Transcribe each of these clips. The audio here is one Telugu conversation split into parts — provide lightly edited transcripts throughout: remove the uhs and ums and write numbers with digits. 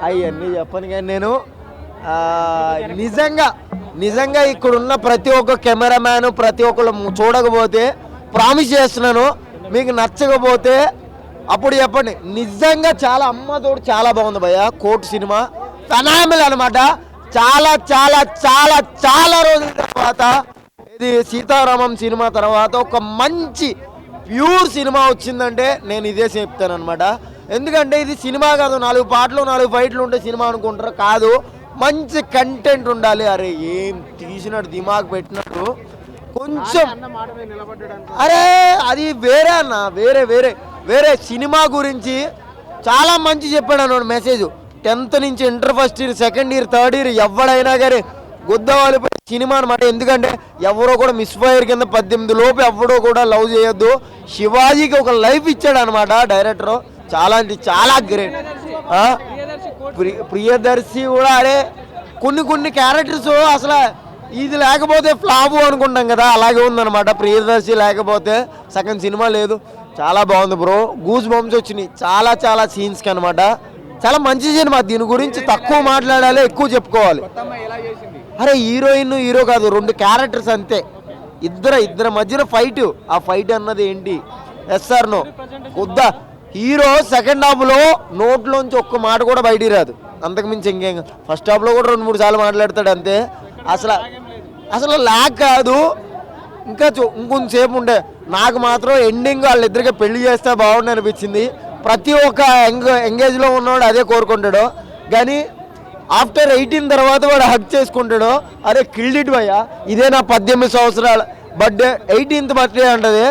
అవన్నీ చెప్పను కానీ నేను నిజంగా ఇక్కడున్న ప్రతి ఒక్క కెమెరామ్యాన్ ప్రతి ఒక్కరు చూడకపోతే ప్రామిస్ చేస్తున్నాను, మీకు నచ్చకపోతే అప్పుడు చెప్పండి. నిజంగా చాలా అమ్మతోడు చాలా బాగుంది భయ్య. కోర్టు సినిమా ఫెనామినల్ అనమాట. చాలా చాలా చాలా చాలా రోజుల తర్వాత ఇది సీతారామం సినిమా తర్వాత ఒక మంచి ప్యూర్ సినిమా వచ్చిందంటే నేను ఇదే చెప్తాను అనమాట. ఎందుకంటే ఇది సినిమా కాదు, 4 పాటలు 4 ఫైట్లు ఉంటే సినిమా అనుకుంటారు, కాదు మంచి కంటెంట్ ఉండాలి. అరే ఏం తీసినట్టు దిమాగ్ పెట్టినట్టు కొంచెం అరే అది వేరే అన్న, వేరే వేరే వేరే సినిమా గురించి చాలా మంచి చెప్పాడు అన్నాడు మెసేజ్. 10th నుంచి inter first year second year third year ఎవడైనా కానీ గుద్దవాళ్ళిపోయి సినిమా అనమాట. ఎందుకంటే ఎవరో కూడా మిస్ ఫైర్ కింద 18 లోపు ఎవడో కూడా లవ్ చేయొద్దు. శివాజీకి ఒక లైఫ్ ఇచ్చాడు అనమాట డైరెక్టర్. చాలా అంటే చాలా గ్రేట్. ప్రియదర్శి కూడా అరే కొన్ని క్యారెక్టర్స్ అసలు ఇది లేకపోతే ఫ్లాప్ అనుకుంటాం కదా, అలాగే ఉందన్నమాట. ప్రియదర్శి లేకపోతే సగం సినిమా లేదు. చాలా బాగుంది బ్రో, గూస్ బంప్స్ వచ్చినాయి చాలా చాలా సీన్స్కి అనమాట. చాలా మంచి సినిమా. దీని గురించి తక్కువ మాట్లాడాలి, ఎక్కువ చెప్పుకోవాలి. అరే హీరోయిన్ హీరో కాదు, 2 క్యారెక్టర్స్ అంతే. ఇద్దరు మధ్యన ఫైట్. ఆ ఫైట్ అన్నది ఏంటి? ఎస్ఆర్ నో కొద్దా హీరో సెకండ్ హాఫ్లో నోట్లోంచి ఒక్క మాట కూడా బయటికి రాదు, అంతకుమించి ఇంకేం. ఫస్ట్ హాఫ్లో కూడా 2-3 సార్లు మాట్లాడతాడు అంతే. అసలు లాగ్ కాదు. ఇంకా ఇంకొంచెంసేపు ఉండే. నాకు మాత్రం ఎండింగ్ వాళ్ళిద్దరికి పెళ్లి చేస్తే బాగుండి అనిపించింది. ప్రతి ఒక్క ఎంగేజ్లో ఉన్నవాడు అదే కోరుకుంటాడు. కానీ ఆఫ్టర్ 18 తర్వాత వాడు హక్ చేసుకుంటాడు. అరే కిల్డిట్ భయ్య, ఇదే నా 18 సంవత్సరాల బర్త్డే 18th బర్త్డే అంటది,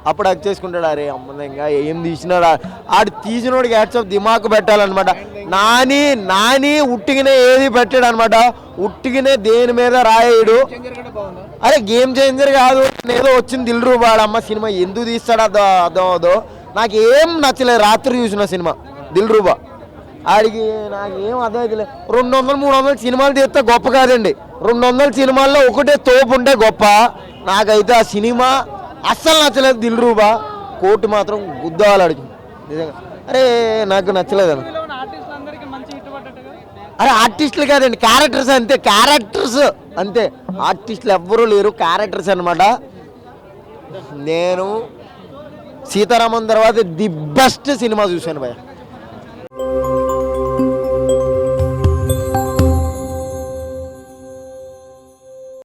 అప్పుడు హక్ చేసుకుంటాడు. అరే అమ్మంగా ఏం తీసినాడు ఆడు, తీసినోడికి హ్యాట్సాప్ దిమాకు పెట్టాలన్నమాట. నాని ఉట్టిగానే ఏది పెట్టాడు అనమాట, ఉట్టిగానే దేని మీద రాయడు. అరే గేమ్ చేంజర్ కాదు, ఏదో వచ్చింది దిల్రూబా అమ్మ సినిమా ఎందుకు తీస్తాడు అదో నాకు ఏం నచ్చలేదు. రాత్రి చూసిన సినిమా దిల్రూబా ఆడికి నాకేం అర్థమైతే 200-300 సినిమాలు తీస్తే గొప్ప కాదండి. 200 సినిమాల్లో ఒకటే తోపు ఉంటే గొప్ప. నాకైతే ఆ సినిమా అస్సలు నచ్చలేదు. దిల్రూబా కోర్టు మాత్రం గుద్దవాళ్ళు నిజంగా. అరే నాకు నచ్చలేదు అన్న. అరే ఆర్టిస్టులు కాదండి, క్యారెక్టర్స్ అంతే. క్యారెక్టర్స్ అంతే, ఆర్టిస్టులు ఎవ్వరూ లేరు, క్యారెక్టర్స్ అనమాట. నేను సీతారామన్ తర్వాత ది బెస్ట్ సినిమా చూశాను భయ్య.